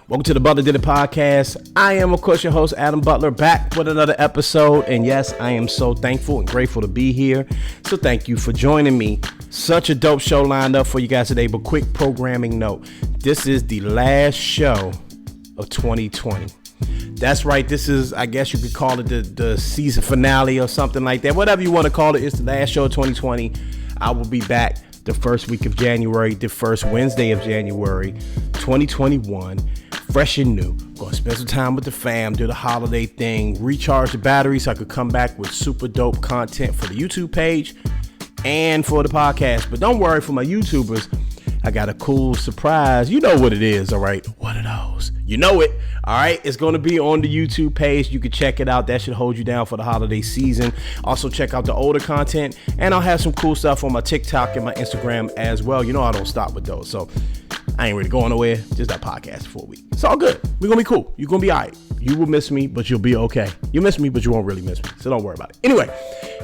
Welcome to the Butler podcast. I am, of course, your host, Adam Butler, back with another episode. And yes, I am so thankful and grateful to be here. So thank you for joining me. Such a dope show lined up for you guys today. But quick programming note. This is the last show of 2020. That's right. This is, I guess you could call it the season finale or something like that. Whatever you want to call it. It's the last show of 2020. I will be back the first week of January, the first Wednesday of January, 2021. Fresh and new. Gonna spend some time with the fam, do the holiday thing, recharge the battery so I could come back with super dope content for the YouTube page and for the podcast. But don't worry, for my YouTubers, I got a cool surprise. You know what it is, all right? What are those? You know it, all right? It's going to be on the YouTube page. You can check it out. That should hold you down for the holiday season. Also, check out the older content, and I'll have some cool stuff on my TikTok and my Instagram as well. You know I don't stop with those, so I ain't really going nowhere. Just that podcast for a week. It's all good. We're going to be cool. You're going to be all right. You will miss me, but you'll be okay. You miss me, but you won't really miss me, so don't worry about it. Anyway,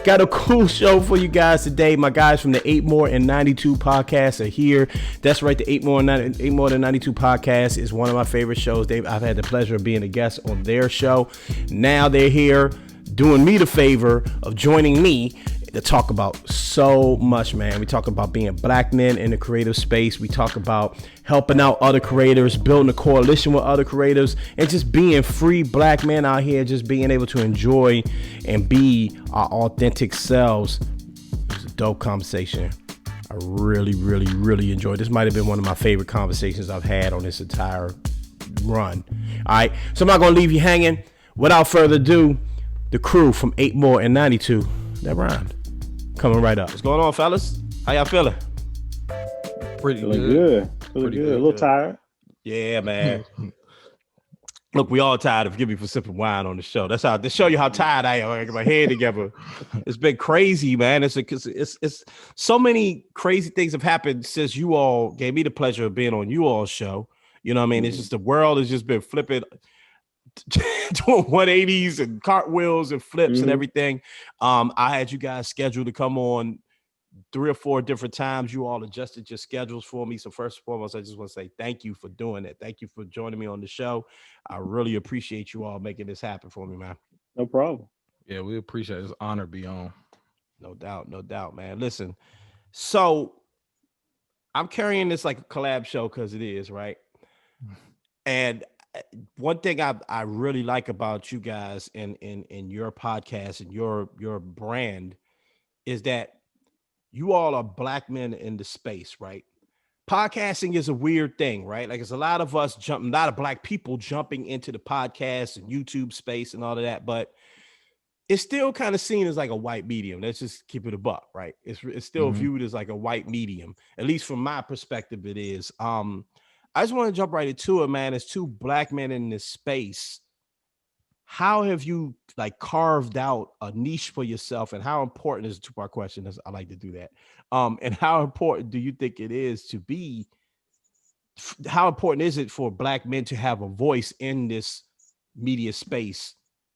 got a cool show for you guys today. My guys from the 8 More and 92 podcast are here. That's right. The 8 More Than 92 podcast is one of my favorite shows. I've had the pleasure of being a guest on their show. Now they're here doing me the favor of joining me to talk about so much, man. We talk about being black men in the creative space. We talk about helping out other creators, building a coalition with other creators, and just being free black men out here, just being able to enjoy and be our authentic selves. It was a dope conversation. I really enjoyed. This might have been one of my favorite conversations I've had on this entire run. All right, so I'm not gonna leave you hanging. Without further ado, the crew from 8 More and 92, that rhymed, coming right up. What's going on, fellas? How y'all feeling? Pretty good. A little tired. Yeah, man. Look, we all tired. Forgive me for sipping wine on the show. That's how to show you how tired I am. I get my head together. It's been crazy, man. It's so many crazy things have happened since you all gave me the pleasure of being on you all's show. You know what I mean? It's just the world has just been flipping, doing 180s and cartwheels and flips and everything. I had you guys scheduled to come on 3 or 4 different times. You all adjusted your schedules for me. So first and foremost, I just want to say thank you for doing it. Thank you for joining me on the show. I really appreciate you all making this happen for me, man. No problem. Yeah, we appreciate it. It's an honor to be on. No doubt, man. Listen, so I'm carrying this like a collab show because it is, right? And one thing I really like about you guys in your podcast and your brand is that you all are black men in the space, right? Podcasting is a weird thing, right? Like, it's a lot of black people jumping into the podcast and YouTube space and all of that, but it's still kind of seen as like a white medium. Let's just keep it a buck, right? It's still viewed as like a white medium, at least from my perspective. It is. I just want to jump right into it, man. As 2 black men in this space, how have you like carved out a niche for yourself, and how important is a 2-part question? I like to do that. And how important do you think it is how important is it for black men to have a voice in this media space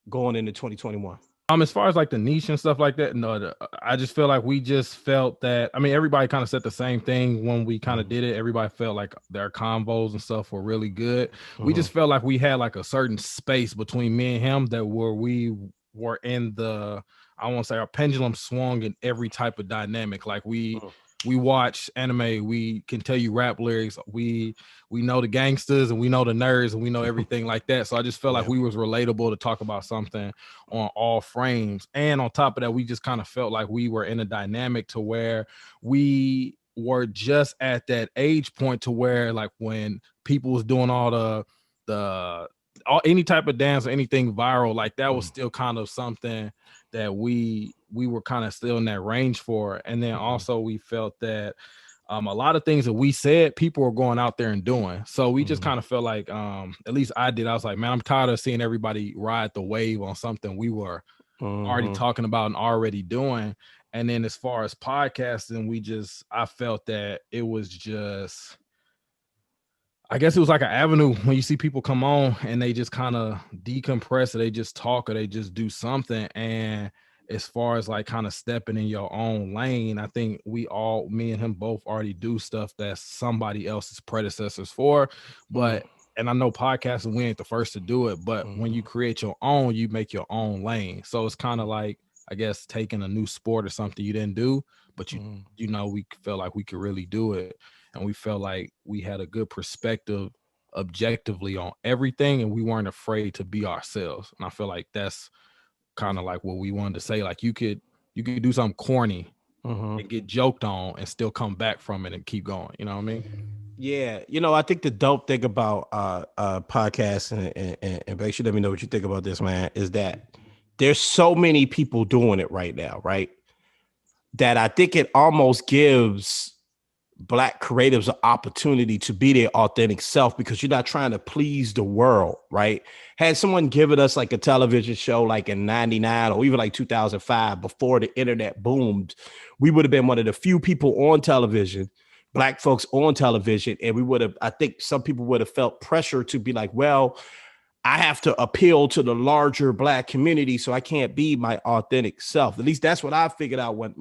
going into 2021? As far as like the niche and stuff like that, no, I just feel like we just felt that, I mean, everybody kind of said the same thing when we kind of did it. Everybody felt like their convos and stuff were really good. We just felt like we had like a certain space between me and him that we were in the, I won't say our pendulum swung in every type of dynamic. Like we watch anime, we can tell you rap lyrics, we know the gangsters and we know the nerds and we know everything like that. So I just felt like we was relatable to talk about something on all frames. And on top of that, we just kind of felt like we were in a dynamic to where we were just at that age point to where, like, when people was doing all any type of dance or anything viral, like that was still kind of something that we were kind of still in that range for. And then also we felt that a lot of things that we said, people were going out there and doing. So we just kind of felt like, at least I did. I was like, man, I'm tired of seeing everybody ride the wave on something we were already talking about and already doing. And then as far as podcasting, I felt that it was just, I guess it was like an avenue when you see people come on and they just kind of decompress, or they just talk, or they just do something. And as far as like kind of stepping in your own lane, I think me and him both already do stuff that somebody else's predecessors for. But and I know podcasting, we ain't the first to do it, but when you create your own, you make your own lane. So it's kind of like, I guess, taking a new sport or something you didn't do, but you know, we felt like we could really do it. And we felt like we had a good perspective objectively on everything, and we weren't afraid to be ourselves. And I feel like that's kind of like what we wanted to say. Like you could do something corny and get joked on and still come back from it and keep going. You know what I mean? Yeah, you know, I think the dope thing about podcasts, and make sure let me know what you think about this, man, is that there's so many people doing it right now, right? That I think it almost gives Black creatives an opportunity to be their authentic self, because you're not trying to please the world, right? Had someone given us like a television show like in 99 or even like 2005, before the internet boomed, we would have been one of the few people on television, Black folks on television. And we would have, I think some people would have felt pressure to be like, well, I have to appeal to the larger Black community, so I can't be my authentic self. At least that's what I figured out with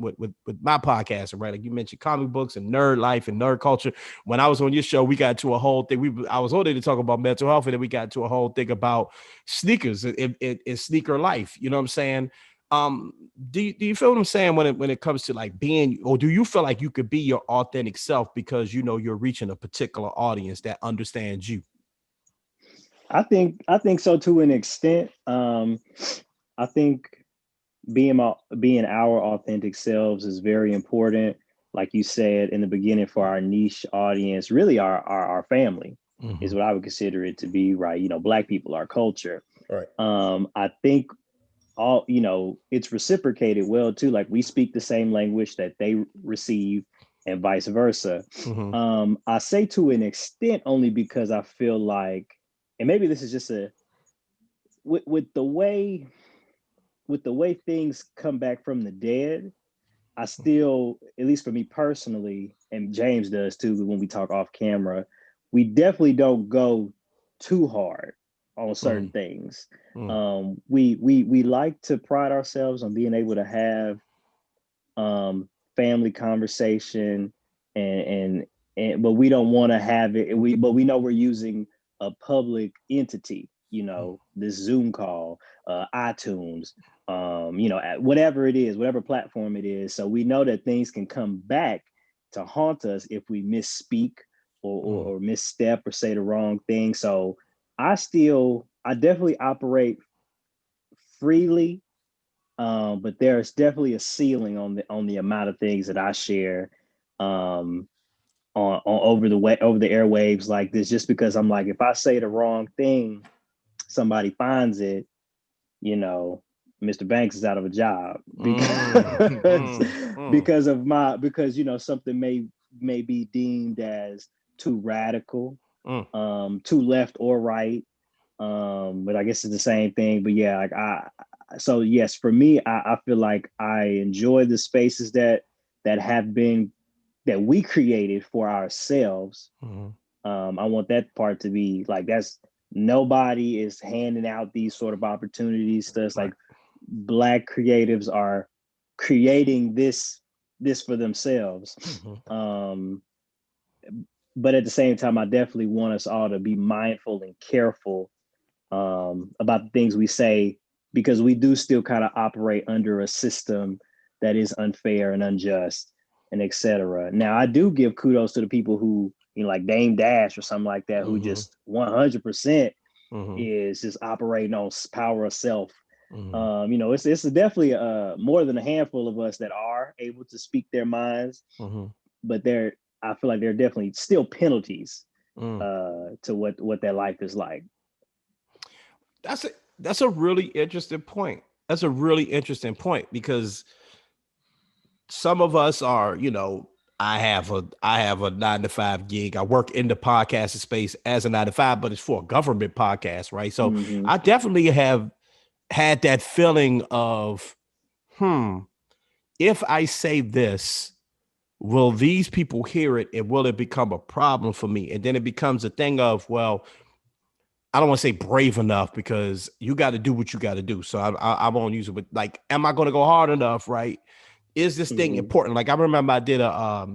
my podcast, right? Like you mentioned comic books and nerd life and nerd culture. When I was on your show, we got to a whole thing. I was on there to talk about mental health, and then we got to a whole thing about sneakers and sneaker life. You know what I'm saying? Do you feel what I'm saying when it comes to like being, or do you feel like you could be your authentic self because you know you're reaching a particular audience that understands you? I think so to an extent. I think being our authentic selves is very important. Like you said in the beginning, for our niche audience, really our family is what I would consider it to be, right? You know, Black people, our culture. Right. I think it's reciprocated well too. Like we speak the same language that they receive, and vice versa. I say to an extent only because I feel like, and maybe this is just with the way things come back from the dead, I still, at least for me personally, and James does too, when we talk off camera, we definitely don't go too hard on certain things. We like to pride ourselves on being able to have family conversation, and but we don't want to have it. But we know we're using a public entity, you know, this Zoom call, iTunes, whatever it is, whatever platform it is. So we know that things can come back to haunt us if we misspeak or misstep or say the wrong thing. So I definitely operate freely, but there's definitely a ceiling on the amount of things that I share on over the airwaves like this, just because I'm like, if I say the wrong thing, somebody finds it, you know, Mr. Banks is out of a job because you know, something may be deemed as too radical, too left or right. But I guess it's the same thing. But yeah, like so yes, for me, I feel like I enjoy the spaces that we created for ourselves. I want that part to be like, that's, nobody is handing out these sort of opportunities to us. Like Black creatives are creating this for themselves. But at the same time, I definitely want us all to be mindful and careful about the things we say, because we do still kind of operate under a system that is unfair and unjust, and etc. Now, I do give kudos to the people who, you know, like Dame Dash or something like that, who just 100% is just operating on power of self. You know, it's definitely more than a handful of us that are able to speak their minds, but I feel like there are definitely still penalties to what their life is like. That's a really interesting point. That's a really interesting point, because some of us are, you know, I have a 9-to-5 gig. I work in the podcasting space as a 9-to-5, but it's for a government podcast, right? So I definitely have had that feeling of, if I say this, will these people hear it, and will it become a problem for me? And then it becomes a thing of, well, I don't want to say brave enough, because you got to do what you got to do. So I won't use it, but like, am I going to go hard enough? Right? Is this thing important? Like, I remember I did a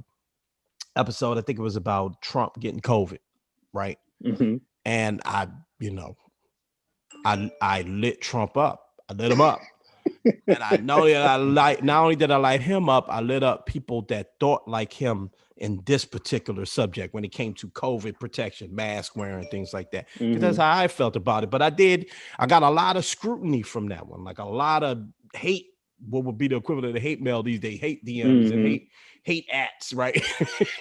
episode, I think it was about Trump getting COVID, right? and I, you know, I lit Trump up. I lit him up. And I know that not only did I light him up, I lit up people that thought like him in this particular subject when it came to COVID protection, mask wearing, things like that. Because that's how I felt about it. But I got a lot of scrutiny from that one, like a lot of hate. What would be the equivalent of hate mail these days? Hate DMs and hate ats, right?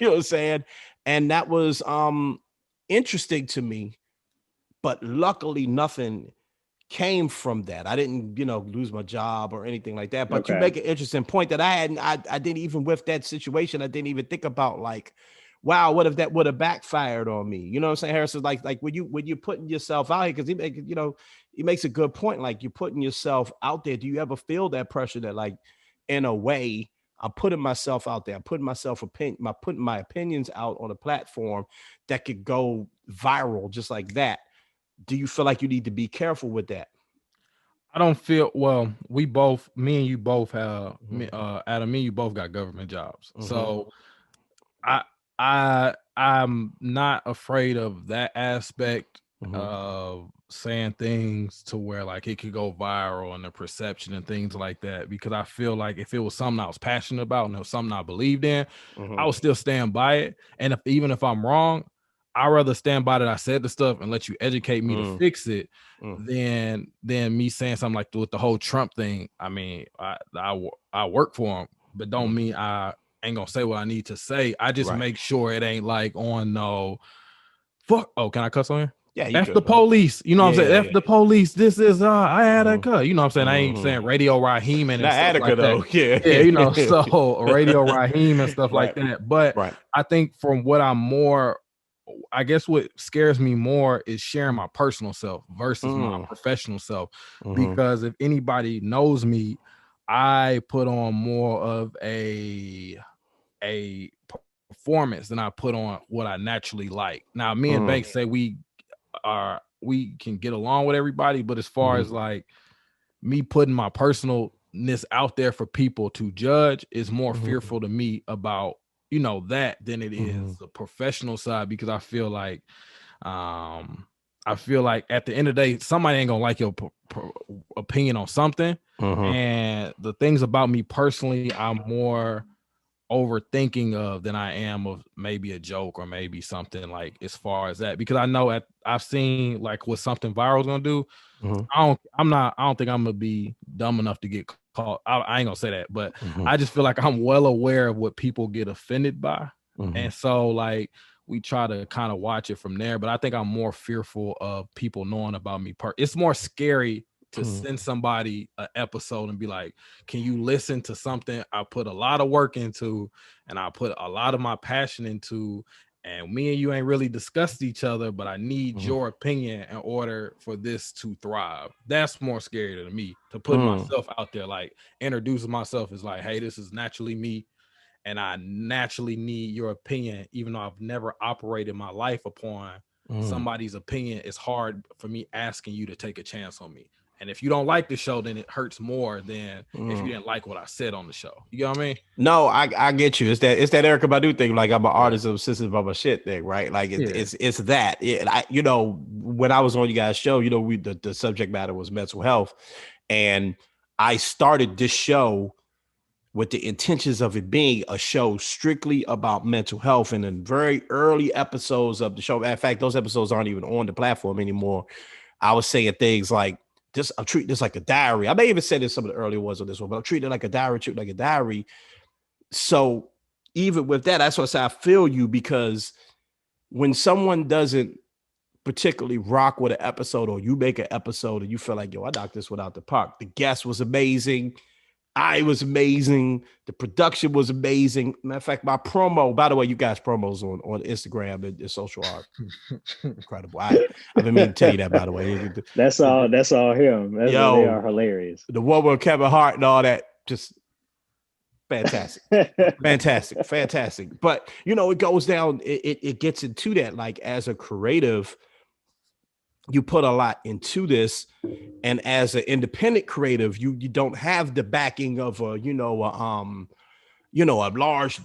You know what I'm saying? And that was interesting to me. But luckily, nothing came from that. I didn't, lose my job or anything like that. But you make an interesting point that I didn't even with that situation. I didn't even think about like, wow, what if that would have backfired on me? You know what I'm saying? Harris is like when you're putting yourself out here, because he makes a good point. Like you're putting yourself out there. Do you ever feel that pressure that like, in a way, I'm putting myself out there. I'm putting putting my opinions out on a platform that could go viral just like that. Do you feel like you need to be careful with that? I don't feel me and you both have Adam, me and you both got government jobs. So I'm not afraid of that aspect of saying things to where like it could go viral and the perception and things like that, because I feel like if it was something I was passionate about and it was something I believed in, I would still stand by it. And even if I'm wrong, I'd rather stand by that I said the stuff and let you educate me to fix it than me saying something like with the whole Trump thing. I mean, I work for him, but don't mean I ain't gonna say what I need to say. I just make sure it ain't like on no fuck. Oh, can I cuss on here? Yeah, F the police. You know what I'm saying? F the police. This is I had a cut. You know what I'm saying? I ain't saying Radio Raheem and stuff Attica, like though. that. Yeah, so Radio Raheem and stuff like that. But I think from what I guess what scares me more is sharing my personal self versus my professional self. Because if anybody knows me, I put on more of a performance than I put on what I naturally like. Now, me and Banks say we can get along with everybody, but as far as like me putting my personalness out there for people to judge is more fearful to me about that than it is the professional side, because I feel like at the end of the day, somebody ain't gonna like your opinion on something. And the things about me personally, I'm more overthinking of than I am of maybe a joke or maybe something like as far as that, because I know I've seen like what something viral is gonna do. I don't think I'm gonna be dumb enough to get caught. I ain't gonna say that, but I just feel like I'm well aware of what people get offended by. And so like we try to kind of watch it from there. But I think I'm more fearful of people knowing about me. It's more scary to send somebody an episode and be like, can you listen to something I put a lot of work into and I put a lot of my passion into, and me and you ain't really discussed each other, but I need your opinion in order for this to thrive. That's more scary to me, to put myself out there, like introducing myself is like, hey, this is naturally me. And I naturally need your opinion, even though I've never operated my life upon somebody's opinion. It's hard for me asking you to take a chance on me. And if you don't like the show, then it hurts more than if you didn't like what I said on the show. You know what I mean? No, I get you. It's that Erykah Badu thing. Like I'm an artist obsessive of a shit thing, right? Like it's that. When I was on you guys' show, the subject matter was mental health, and I started this show with the intentions of it being a show strictly about mental health. And in very early episodes of the show, in fact, those episodes aren't even on the platform anymore. I was saying things like, I'm treating this like a diary. I may even say this some of the earlier ones on this one, but I'm treating it like a diary, So even with that, that's what I say I feel you, because when someone doesn't particularly rock with an episode, or you make an episode and you feel like, yo, I knocked this one out the park. The guest was amazing. I was amazing. The production was amazing. Matter of fact, my promo, by the way, you guys promos on Instagram and social art. Incredible. I've been meaning to tell you that, by the way. That's all him. They are hilarious. The one with Kevin Hart and all that, just fantastic. fantastic. But it goes down, it gets into that, like as a creative, you put a lot into this, and as an independent creative, you don't have the backing of a large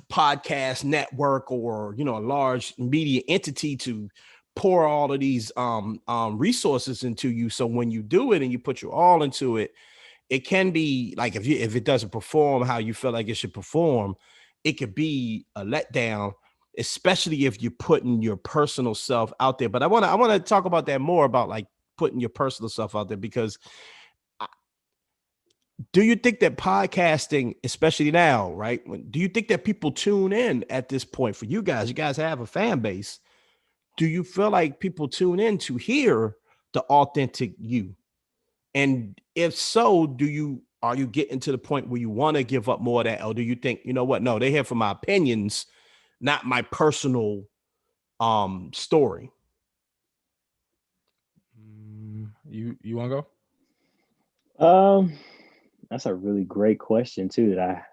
podcast network or a large media entity to pour all of these resources into you. So when you do it and you put your all into it, it can be like if it doesn't perform how you feel like it should perform, it could be a letdown, especially if you're putting your personal self out there. But I want to talk about that more, about like putting your personal self out there, because do you think that podcasting, especially now, right? Do you think that people tune in at this point for you guys? You guys have a fan base. Do you feel like people tune in to hear the authentic you? And if so, are you getting to the point where you want to give up more of that? Or do you think, you know what? No, they're here for my opinions, not my personal story. You want to go? That's a really great question too. That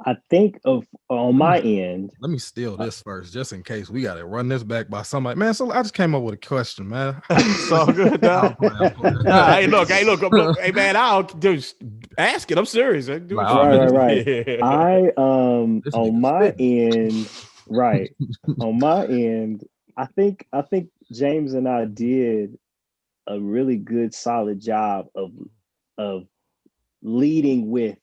I think of on my end. Let me steal this first, just in case we got to run this back by somebody. Man, so I just came up with a question, man. So good. Hey, look. Hey, man, I'll just ask it. I'm serious. Right. Yeah. I on my end, right. On my end, I think James and I did a really good, solid job of leading with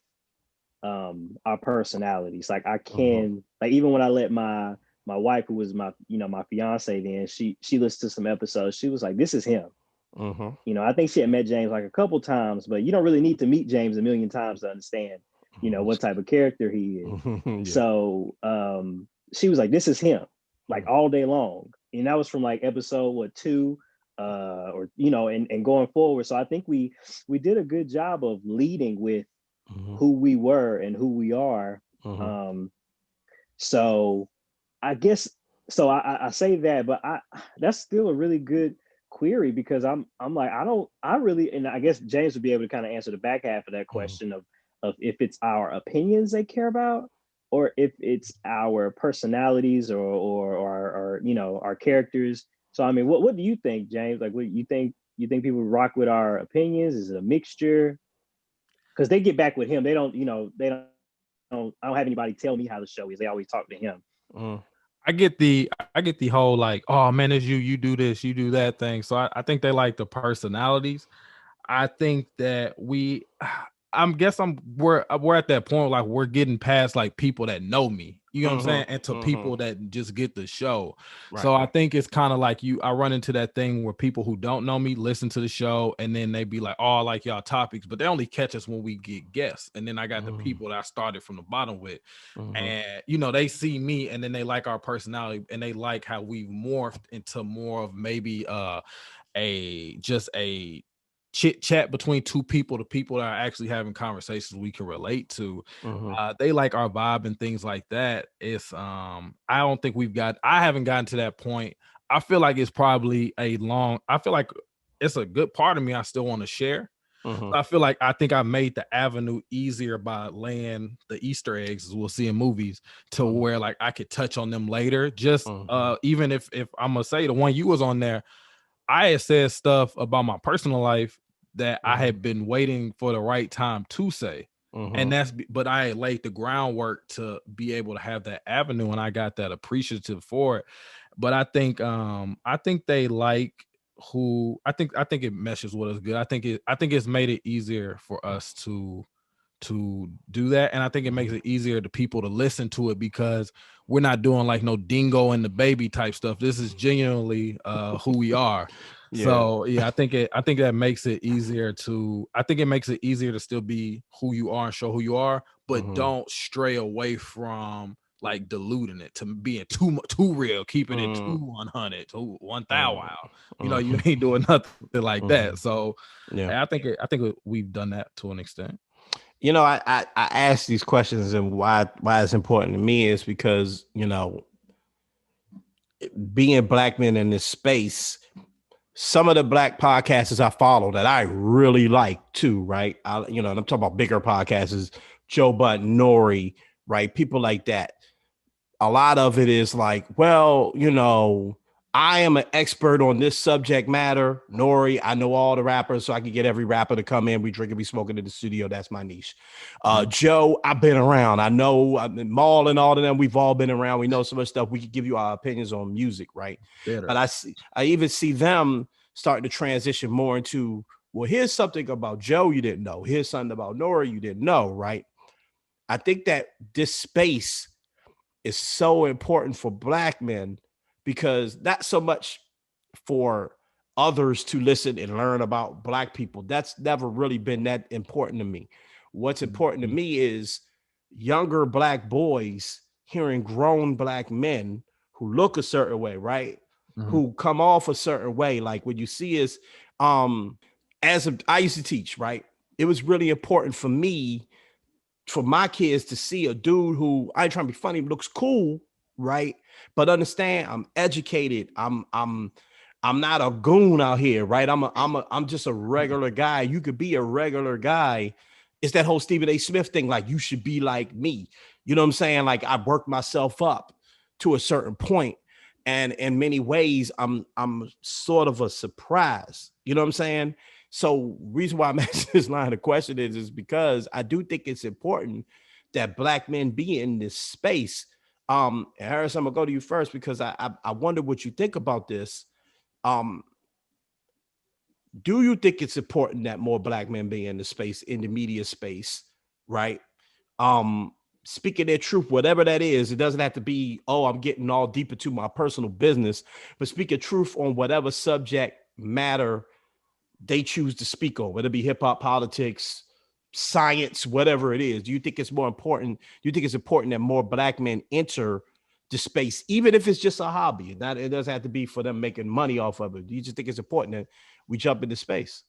our personalities. Like I can, like even when I let my wife, who was my fiance then, she listened to some episodes. She was like, "This is him." I think she had met James like a couple times, but you don't really need to meet James a million times to understand, what type of character he is. Yeah. So she was like, "This is him," like all day long. And that was from like episode 2, or and going forward. So I think we did a good job of leading with who we were and who we are. So I guess, so I say that, but that's still a really good query, because I'm like, I really, and I guess James would be able to kind of answer the back half of that question of if it's our opinions they care about, or if it's our personalities or our characters. So I mean, what do you think, James? Like, what you think people rock with our opinions? Is it a mixture? Because they get back with him. They don't, I don't have anybody tell me how the show is. They always talk to him. I get the whole like, oh man, it's you do this, you do that thing. So I think they like the personalities. I think that we're at that point, like we're getting past like people that know me, you know what I'm saying, and to people that just get the show. Right. So I think it's kind of like I run into that thing where people who don't know me listen to the show and then they be like, oh, I like y'all topics, but they only catch us when we get guests. And then I got the people that I started from the bottom with, and they see me and then they like our personality and they like how we've morphed into more of maybe a chit chat between two people, the people that are actually having conversations we can relate to. They like our vibe and things like that. It's I don't think I haven't gotten to that point. I feel like it's probably I feel like it's a good part of me I still want to share. So I think I made the avenue easier by laying the Easter eggs, as we'll see in movies, to where like I could touch on them later. Just even if I'm gonna say the one you was on there, I had said stuff about my personal life that I had been waiting for the right time to say. And but I had laid the groundwork to be able to have that avenue, and I got that appreciative for it. But I think they like I think it meshes with us good. I think it's made it easier for us to do that, and I think it makes it easier to people to listen to it, because we're not doing like no Dingo and the Baby type stuff. This is genuinely who we are. Yeah. So yeah, I think that makes it easier to still be who you are and show who you are, but don't stray away from like diluting it to being too real, keeping it too 100, too 1,000. You ain't doing nothing like that. So yeah, I think we've done that to an extent. I ask these questions, and why it's important to me is because, being black men in this space, some of the black podcasters I follow that I really like too, right? I'm talking about bigger podcasters, Joe Budden, Nori, right? People like that. A lot of it is like, well, I am an expert on this subject matter. Nori, I know all the rappers, so I can get every rapper to come in. We drink and be smoking in the studio. That's my niche. Joe, I've been around. I know Maul and all of them. We've all been around. We know so much stuff. We can give you our opinions on music, right? Better. But I even see them starting to transition more into, well, here's something about Joe you didn't know. Here's something about Nori you didn't know, right? I think that this space is so important for Black men because not so much for others to listen and learn about Black people. That's never really been that important to me. What's important to me is younger Black boys hearing grown Black men who look a certain way, right? Who come off a certain way. Like what you see is, I used to teach, right? It was really important for me, for my kids to see a dude who, I ain't trying to be funny, looks cool, right? But understand, I'm educated. I'm not a goon out here, right? I'm just a regular guy. You could be a regular guy. It's that whole Stephen A. Smith thing, like you should be like me. You know what I'm saying? Like I worked myself up to a certain point, and in many ways, I'm sort of a surprise. You know what I'm saying? So reason why I'm asking this line of question is because I do think it's important that Black men be in this space. And Harris, I'm gonna go to you first because I wonder what you think about this. Do you think it's important that more Black men be in the space, in the media space, right? Speaking their truth, whatever that is, it doesn't have to be, oh, I'm getting all deep into my personal business, but speaking truth on whatever subject matter they choose to speak on, whether it be hip hop, politics, science, whatever it is. Do you think it's more important? Do you think it's important that more Black men enter the space, even if it's just a hobby? Not, it doesn't have to be for them making money off of it. Do you just think it's important that we jump into space?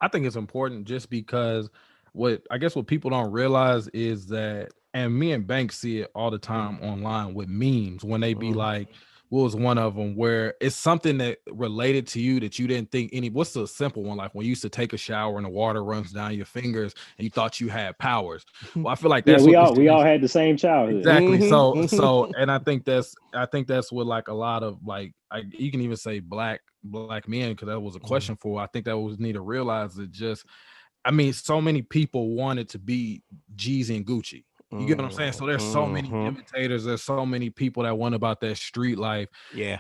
I think it's important just because what people don't realize is that, and me and Banks see it all the time online with memes when they be like, what was one of them where it's something that related to you that you didn't think any, what's the simple one? Like when you used to take a shower and the water runs down your fingers and you thought you had powers. Well, I feel like that's we all had the same childhood. Exactly. So, and I think that's what like a lot of like, you can even say black men, because that was a question for, I think that was need to realize that just, I mean, so many people wanted to be Jeezy and Gucci. You get what I'm saying? So there's so many imitators. There's so many people that want about that street life. Yeah.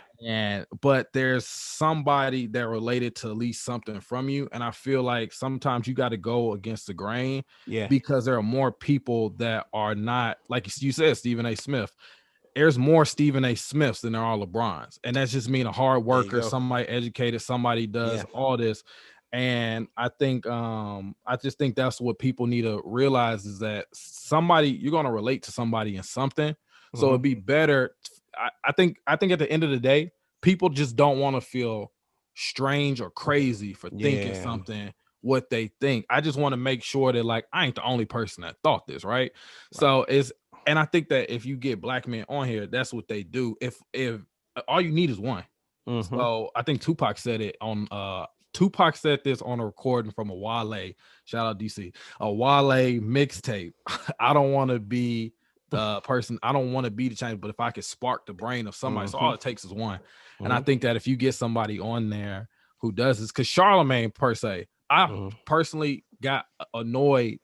But there's somebody that related to at least something from you. And I feel like sometimes you got to go against the grain. Yeah. Because there are more people that are not, like you said, Stephen A. Smith. There's more Stephen A. Smiths than there are LeBrons. And that's just mean a hard worker, somebody educated, somebody does all this. And I think I just think that's what people need to realize is that somebody, you're going to relate to somebody in something. So it'd be better. I think at the end of the day, people just don't want to feel strange or crazy for thinking something what they think. I just want to make sure that like I ain't the only person that thought this, right? So and I think that if you get Black men on here, that's what they do. If all you need is one. So I think Tupac said it on Tupac said this on a recording from a Wale, shout out DC, a Wale mixtape. I don't want to be the person, I don't want to be the change, but if I could spark the brain of somebody, so all it takes is one. And I think that if you get somebody on there who does this, because Charlemagne per se, I personally got annoyed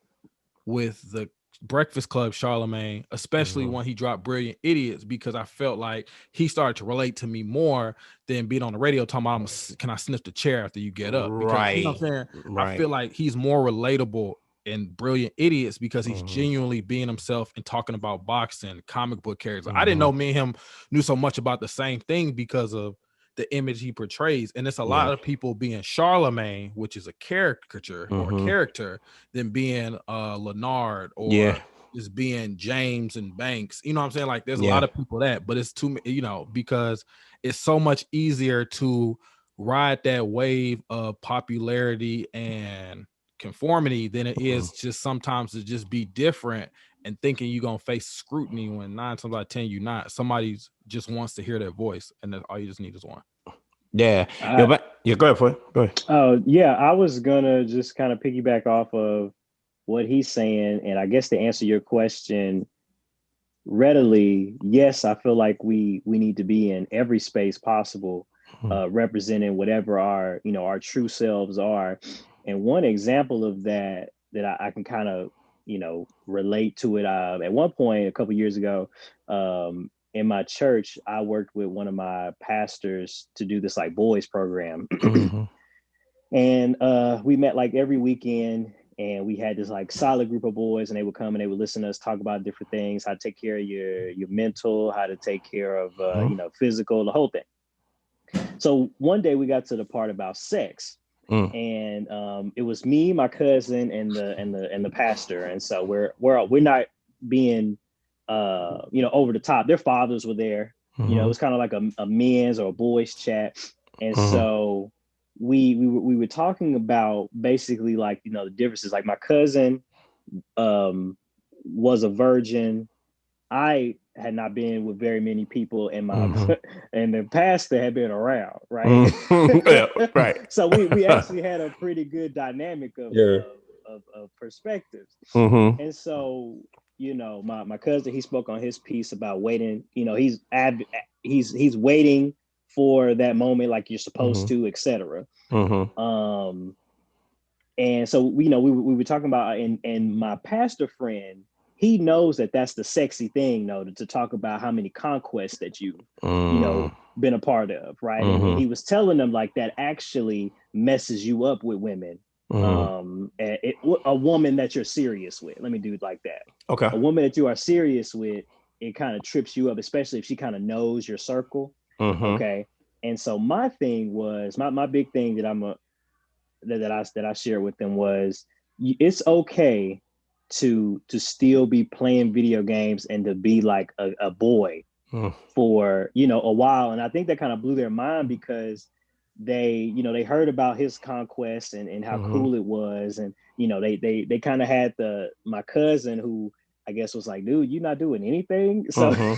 with the Breakfast Club Charlemagne, especially when he dropped Brilliant Idiots, because I felt like he started to relate to me more than being on the radio talking about, can I sniff the chair after you get up? Because, you know what I'm saying? I feel like he's more relatable in Brilliant Idiots because he's genuinely being himself and talking about boxing, comic book characters. I didn't know me and him knew so much about the same thing because of the image he portrays. And it's a lot of people being Charlemagne, which is a caricature or a character, than being Leonard or just being James and Banks. You know what I'm saying? Like there's a lot of people that, but it's too, you know, because it's so much easier to ride that wave of popularity and conformity than it is just sometimes to just be different and thinking you're gonna face scrutiny when 9 times out of 10 you're not. Somebody just wants to hear their voice, and that's all you just need is one. Go ahead, Floyd. Go ahead. Oh yeah, I was gonna just kind of piggyback off of what he's saying, and I guess to answer your question, readily, yes, I feel like we need to be in every space possible, representing whatever our, you know, our true selves are. And one example of that I can kind of, you know, relate to it. At one point, a couple years ago, in my church, I worked with one of my pastors to do this like boys program. Mm-hmm. And we met like every weekend, and we had this like solid group of boys, and they would come and they would listen to us talk about different things, how to take care of your mental, how to take care of you know, physical, the whole thing. So one day we got to the part about sex, and it was me, my cousin, and the pastor. And so we're not being you know, over the top. Their fathers were there. You know, it was kind of like a men's or a boys chat. And so we were talking about basically like, you know, the differences. Like my cousin was a virgin. I had not been with very many people, and my and the pastor had been around, right? Yeah, right. So we actually had a pretty good dynamic of perspectives. And so, you know, my cousin, he spoke on his piece about waiting. You know, he's waiting for that moment like you're supposed to, etc. And so, you know, we were talking about, and my pastor friend, he knows that that's the sexy thing, though, to talk about how many conquests that you know, been a part of, right? And he was telling them like that actually messes you up with women. A woman that you're serious with. Let me do it like that. Okay. A woman that you are serious with, it kind of trips you up, especially if she kind of knows your circle. Okay. And so my thing was my big thing that I shared with them was, it's okay to still be playing video games and to be like a boy for, you know, a while. And I think that kind of blew their mind, because they heard about his conquest and how cool it was. And, you know, they kind of had my cousin, who I guess was like, dude, you're not doing anything. So,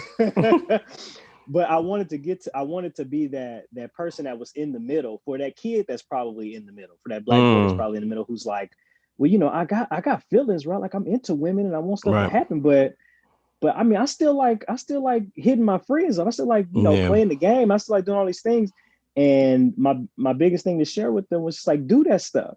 but I wanted to be that person that was in the middle for that kid that's probably in the middle, for that black boy that's probably in the middle, who's like, well, you know, I got feelings, right? Like I'm into women and I want stuff to happen, but I mean, I still like hitting my friends up. I still like, you know, playing the game. I still like doing all these things. And my biggest thing to share with them was just like, do that stuff,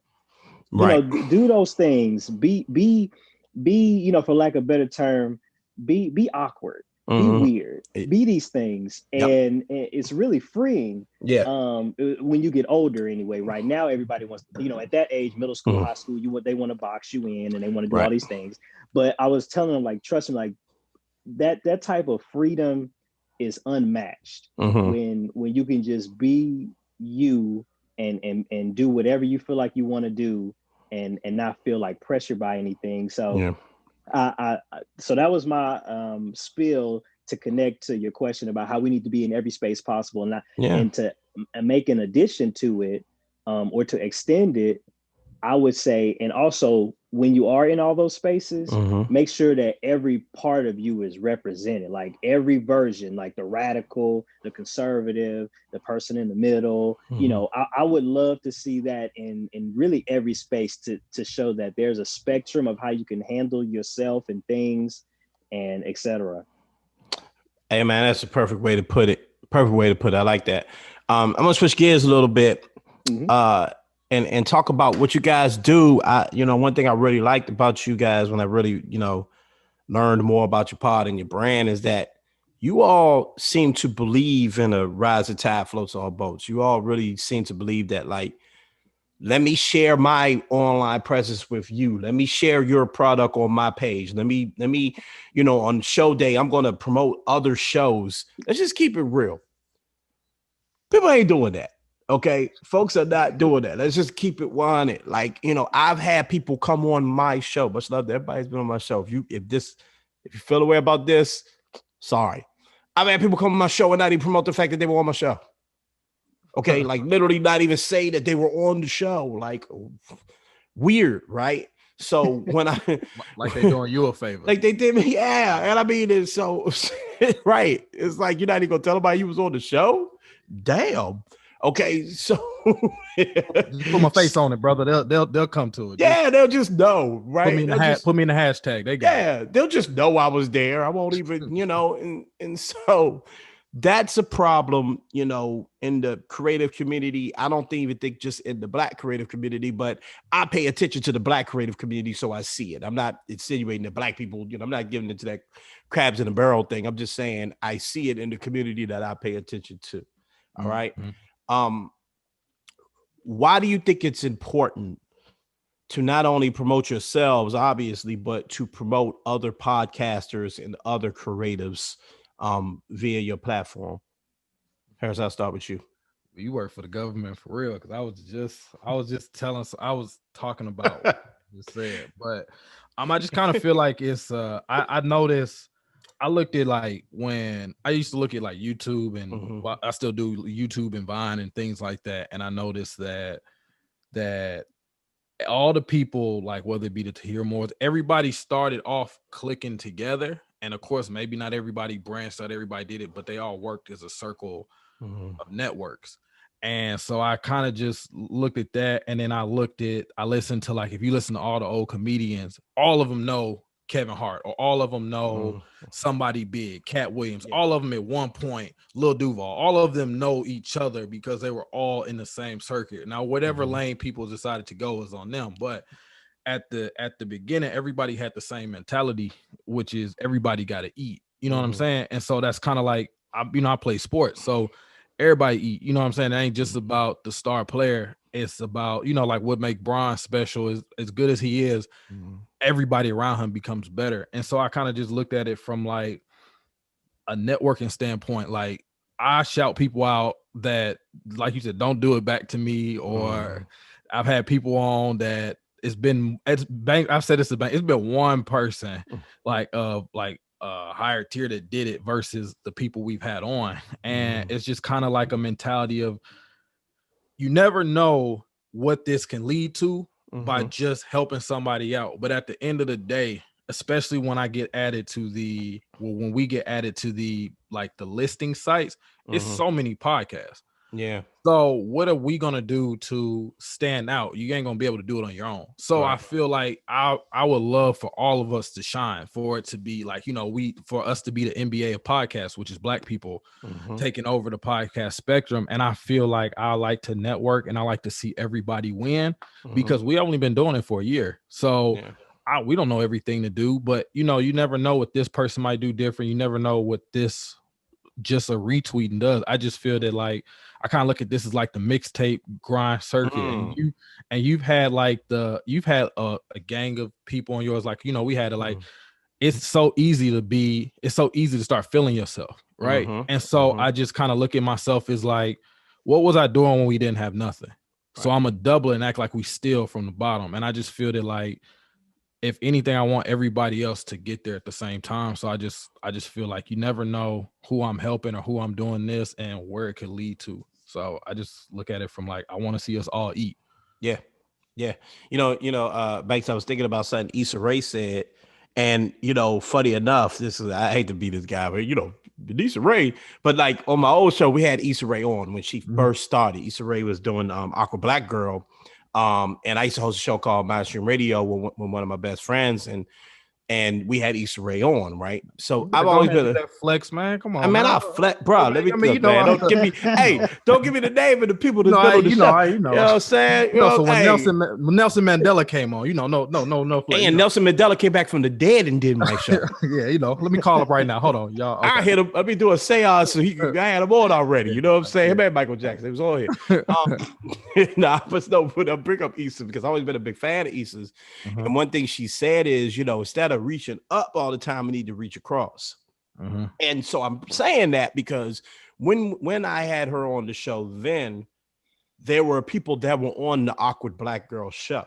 you know, do those things, be, you know, for lack of a better term, be awkward, be weird, be these things. And it's really freeing. When you get older anyway. Right now, everybody wants, you know, at that age, middle school, high school, they want to box you in and they want to do all these things. But I was telling them, like, trust me, like that type of freedom is unmatched when you can just be you and do whatever you feel like you want to do and not feel like pressured by anything. So so that was my spiel to connect to your question about how we need to be in every space possible, and to make an addition to it, or to extend it. I would say, and also when you are in all those spaces, make sure that every part of you is represented, like every version, like the radical, the conservative, the person in the middle. You know, I would love to see that in really every space, to show that there's a spectrum of how you can handle yourself and things, and etc. Hey man, that's a perfect way to put it. I like that. I'm gonna switch gears a little bit. And talk about what you guys do. You know, one thing I really liked about you guys when I really, you know, learned more about your pod and your brand is that you all seem to believe in a rising tide floats all boats. You all really seem to believe that, like, let me share my online presence with you. Let me share your product on my page. Let me, you know, on show day, I'm going to promote other shows. Let's just keep it real. People ain't doing that. Okay, folks are not doing that. Let's just keep it 100. Like, you know, I've had people come on my show. Much love to everybody's been on my show. If you feel the way about this, sorry. I've had people come on my show and not even promote the fact that they were on my show. Okay, like literally not even say that they were on the show. Like, weird, right? So when like they doing you a favor, like they did me, yeah. And I mean, it's so right. It's like you're not even gonna tell anybody you was on the show. Damn. Okay, so Just put my face on it, brother. They'll come to it. Yeah, they'll just know, right? Put me in the hashtag. They got it. They'll just know I was there. I won't even, and so that's a problem, in the creative community. I don't even think just in the Black creative community, but I pay attention to the Black creative community, so I see it. I'm not insinuating that Black people, I'm not giving into that crabs in a barrel thing. I'm just saying I see it in the community that I pay attention to. All right. Why do you think it's important to not only promote yourselves, obviously, but to promote other podcasters and other creatives via your platform? Harris, I'll start with you. You work for the government for real, because I was talking about you said, but I just kind of feel like it's I noticed. I looked at like when I used to look at like YouTube and I still do YouTube and Vine and things like that, and I noticed that all the people, like whether it be the Hear More, everybody started off clicking together, and of course maybe not everybody branched out, everybody did it, but they all worked as a circle of networks. And so I kind of just looked at that, and then I listened to, like, if you listen to all the old comedians, all of them know Kevin Hart, or all of them know somebody big, Cat Williams, all of them at one point, Lil Duval, all of them know each other because they were all in the same circuit. Now, whatever lane people decided to go is on them, but at the beginning, everybody had the same mentality, which is everybody got to eat. You know what I'm saying? And so that's kind of like, I play sports, so everybody eat. You know what I'm saying? It ain't just about the star player. It's about, like what make Bron special is, as good as he is, everybody around him becomes better. And so I kind of just looked at it from like a networking standpoint. Like, I shout people out that, like you said, don't do it back to me. Or I've had people on that it's been one person higher tier that did it versus the people we've had on. And it's just kind of like a mentality of, you never know what this can lead to by just helping somebody out. But at the end of the day, especially when we get added to the like the listing sites, it's so many podcasts. Yeah. So what are we gonna do to stand out? You ain't gonna be able to do it on your own. So I feel like I would love for all of us to shine, for it to be like, for us to be the NBA of podcasts, which is Black people taking over the podcast spectrum. And I feel like I like to network, and I like to see everybody win, because we only been doing it for a year. So we don't know everything to do, but you never know what this person might do different. You never know what this just a retweeting does. I just feel that, like, I kind of look at this as like the mixtape grind circuit, and you've had a gang of people on yours, like, we had to like, it's so easy to start feeling yourself, right? And so I just kind of look at myself as like, what was I doing when we didn't have nothing? So I'm a double and act like we steal from the bottom. And I just feel that, like, if anything, I want everybody else to get there at the same time. So I just feel like you never know who I'm helping or who I'm doing this and where it could lead to. So I just look at it from like, I want to see us all eat. Yeah. Yeah. Banks, I was thinking about something Issa Rae said, and, funny enough, I hate to be this guy, but, Issa Rae, but like on my old show, we had Issa Rae on when she first started. Issa Rae was doing Awkward Black Girl. And I used to host a show called Mainstream Radio with one of my best friends, and we had Issa Rae on, right? So I've always been that flex, man. Come on, man. I'll flex, bro. Let me, man. Don't give me, don't give me the name of the people that's been on the show. You know what I'm saying? So when Nelson Mandela came on, no flex. And Nelson Mandela came back from the dead and did my show. Yeah, let me call up right now. Hold on, y'all. Okay. I hit him. Let me do a seance, so I had him on already. You know what I'm saying? Him and Michael Jackson, it was on here. But I'll bring up Issa because I've always been a big fan of Issa's. And one thing she said is, instead of reaching up all the time, we need to reach across. And so I'm saying that because when I had her on the show, then there were people that were on the Awkward Black Girl show.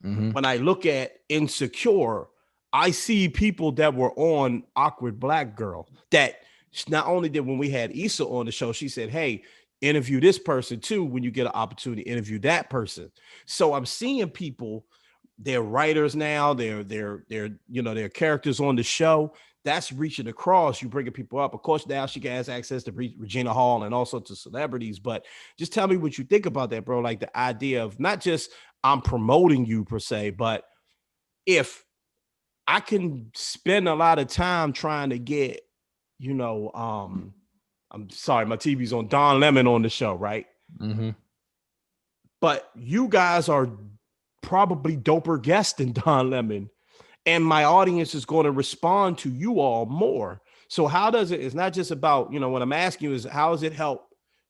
When I look at Insecure, I see people that were on Awkward Black Girl that not only did, when we had Issa on the show, she said, hey, interview this person too. When you get an opportunity, interview that person. So I'm seeing people, they're writers now, they're characters on the show that's reaching across. You bringing people up. Of course, now she has access to Regina Hall and also to celebrities. But just tell me what you think about that, bro. Like the idea of not just I'm promoting you per se, but if I can spend a lot of time trying to get, I'm sorry, my TV's on, Don Lemon on the show, right? Mm-hmm. But you guys are probably doper guests than Don Lemon, and my audience is going to respond to you all more. So how does it, it's not just about, what I'm asking you is how does it help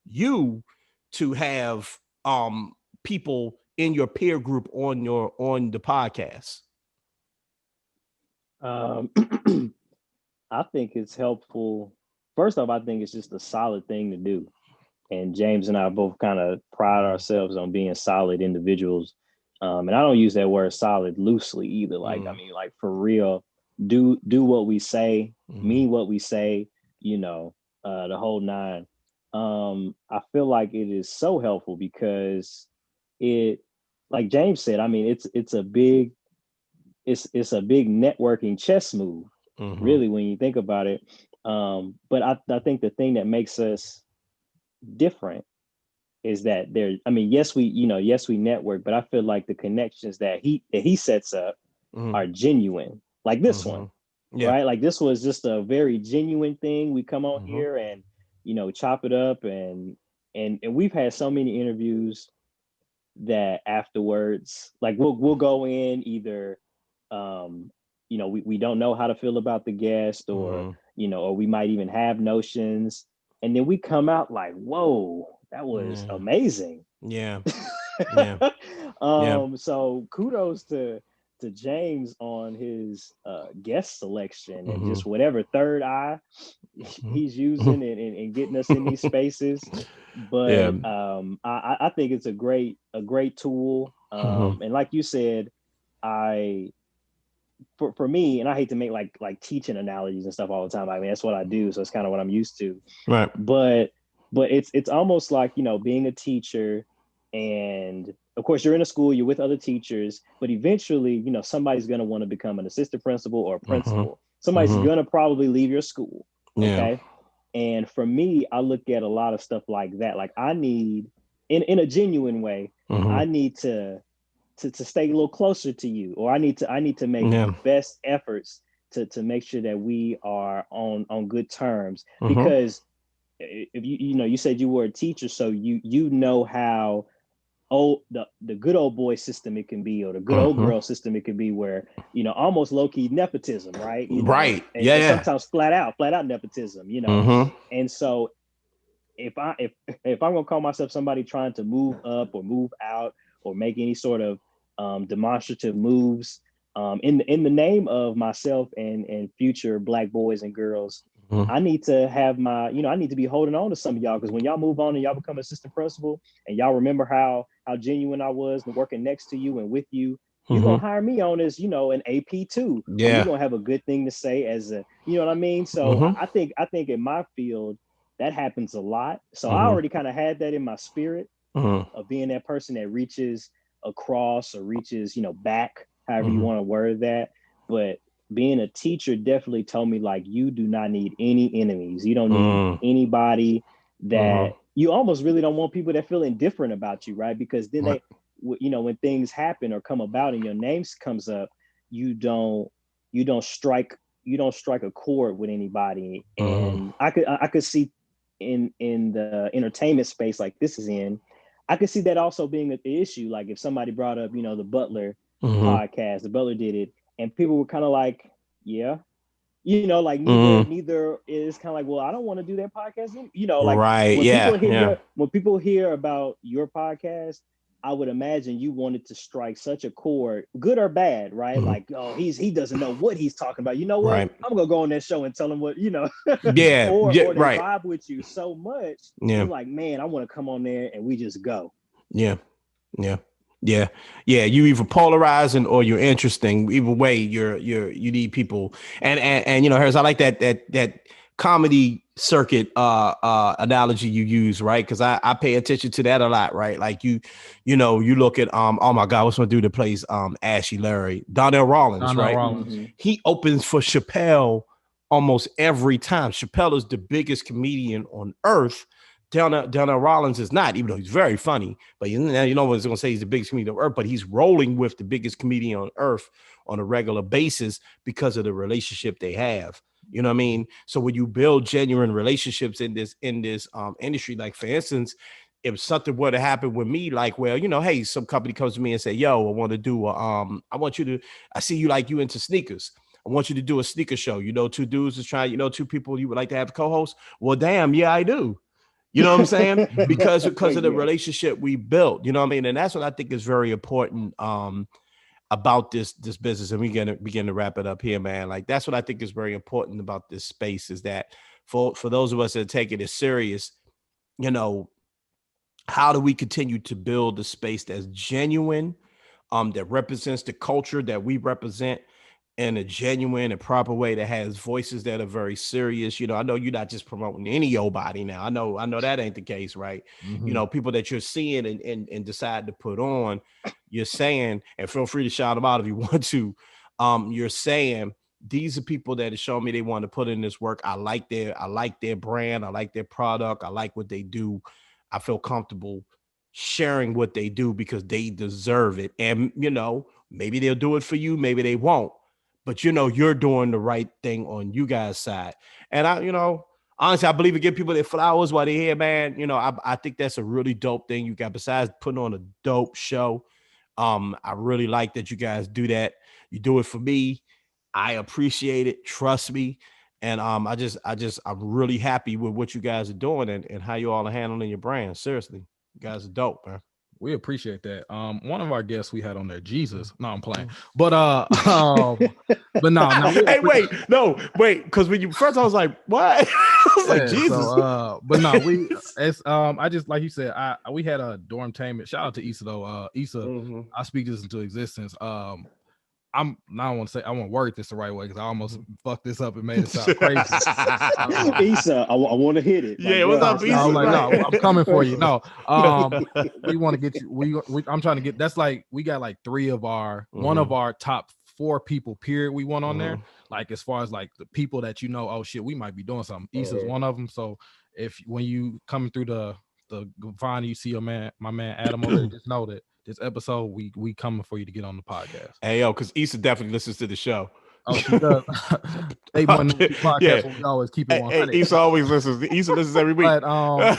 you to have people in your peer group on the podcast? I think it's helpful. First off, I think it's just a solid thing to do. And James and I both kind of pride ourselves on being solid individuals. And I don't use that word solid loosely either. Like, I mean, like for real, do what we say, mean what we say, the whole nine. I feel like it is so helpful because it, like James said, I mean, it's a big networking chess move, really, when you think about it. But I think the thing that makes us different is that yes, we network, but I feel like the connections that he sets up are genuine, like this one, right? Like this was just a very genuine thing. We come on here and, chop it up and we've had so many interviews that afterwards, like we'll go in either, we don't know how to feel about the guest or, or we might even have notions. And then we come out like, whoa, that was amazing. Yeah. So kudos to James on his guest selection and just whatever third eye he's using and getting us in these spaces. But I think it's a great tool. And like you said, for me, and I hate to make like teaching analogies and stuff all the time. I mean, that's what I do, so it's kind of what I'm used to. Right. But it's almost like, being a teacher, and of course you're in a school, you're with other teachers, but eventually, somebody's going to want to become an assistant principal or a principal. Somebody's going to probably leave your school. Okay. And for me, I look at a lot of stuff like that. Like I need, in a genuine way, I need to stay a little closer to you, or I need to make the best efforts to make sure that we are on good terms. Because if you said you were a teacher, so you know how the good old boy system it can be, or the good old girl system it can be, where almost low-key nepotism, right? Right. And sometimes flat out nepotism, And so if I'm gonna call myself somebody trying to move up or move out or make any sort of demonstrative moves in the name of myself and future Black boys and girls, I need to have I need to be holding on to some of y'all, because when y'all move on and y'all become assistant principal and y'all remember how genuine I was working next to you and with you, you're gonna hire me on as an AP too. Yeah, you're gonna have a good thing to say as a, you know what I mean? So I think in my field that happens a lot. So I already kind of had that in my spirit of being that person that reaches across or reaches back, however you want to word that. But being a teacher definitely told me, like, you do not need any enemies. You don't need anybody that you almost really don't want people that feel indifferent about you, right? Because then they, when things happen or come about and your name comes up, you don't strike a chord with anybody. And I could see in the entertainment space like this is in, I could see that also being an issue. Like if somebody brought up, the Butler podcast, the Butler did it, and people were kind of like, yeah, like neither is kind of like, well, I don't want to do that podcast. Like right. When people hear about your podcast, I would imagine you wanted to strike such a chord, good or bad, right? Like, oh, he doesn't know what he's talking about. You know what? Right. I'm gonna go on that show and tell him what, Yeah. or they right. vibe with you so much. Yeah. You're like, man, I want to come on there and we just go. Yeah. You either polarizing or you're interesting. Either way, you need people. And Harris, I like that comedy circuit analogy you use, right? Because I pay attention to that a lot, right? Like you look at oh my God, what's my dude that plays Ashy Larry, Donnell Rollins, right? Rollins. He opens for Chappelle almost every time. Chappelle is the biggest comedian on earth. Donnell Rollins is not, even though he's very funny. But you know what I was going to say, he's the biggest comedian on earth, but he's rolling with the biggest comedian on earth on a regular basis because of the relationship they have. You know what I mean? So when you build genuine relationships in this industry, like for instance, if something were to happen with me, like, well, you know, hey, some company comes to me and say, yo, I want to do I see you into sneakers. I want you to do a sneaker show. You know, two dudes is trying, two people you would like to have co-host. Well, damn, yeah, I do. You know what I'm saying? Because of the relationship we built, you know what I mean? And that's what I think is very important about this business. And we begin to wrap it up here, man. Like, that's what I think is very important about this space, is that for those of us that take it as serious, you know, how do we continue to build a space that's genuine, that represents the culture that we represent in a genuine and proper way, that has voices that are very serious. You know, I know you're not just promoting any old body now. I know that ain't the case, right? Mm-hmm. You know, people that you're seeing and decide to put on, you're saying, and feel free to shout them out if you want to. You're saying, these are people that have shown me they want to put in this work. I like their brand. I like their product. I like what they do. I feel comfortable sharing what they do because they deserve it. And, you know, maybe they'll do it for you. Maybe they won't. But, you know, you're doing the right thing on you guys' side. And honestly, I believe in giving people their flowers while they're here, man. You know, I think that's a really dope thing you got, besides putting on a dope show. I really like that you guys do that. You do it for me. I appreciate it. Trust me. And I'm really happy with what you guys are doing and how you all are handling your brand. Seriously, you guys are dope, man. We appreciate that. One of our guests we had on there, Jesus. No, I'm playing. But but no. Hey, wait, because when you first, I was like, what? I was like, Jesus. So, but no, I just, like you said, we had a dormtainment. Shout out to Issa though. Issa, I speak this into existence. I want to word this the right way because I almost fucked this up and made it sound crazy. Issa, I want to hit it. Yeah, what's up, Issa? I'm like, no, I'm coming for you. No, we want to get you. I'm trying to get. That's like, we got like three of our one of our top 4 people. Period. We want on there. Like, as far as like the people that you know, oh shit, we might be doing something. Issa's one of them. So when you coming through the Vine, you see my man Adam over there, just know that this episode we coming for you to get on the podcast. Hey, yo, because Issa definitely listens to the show. Oh, she does. They want to do podcast. Yeah. We always keep it 100. Issa always listens. Issa listens every week. But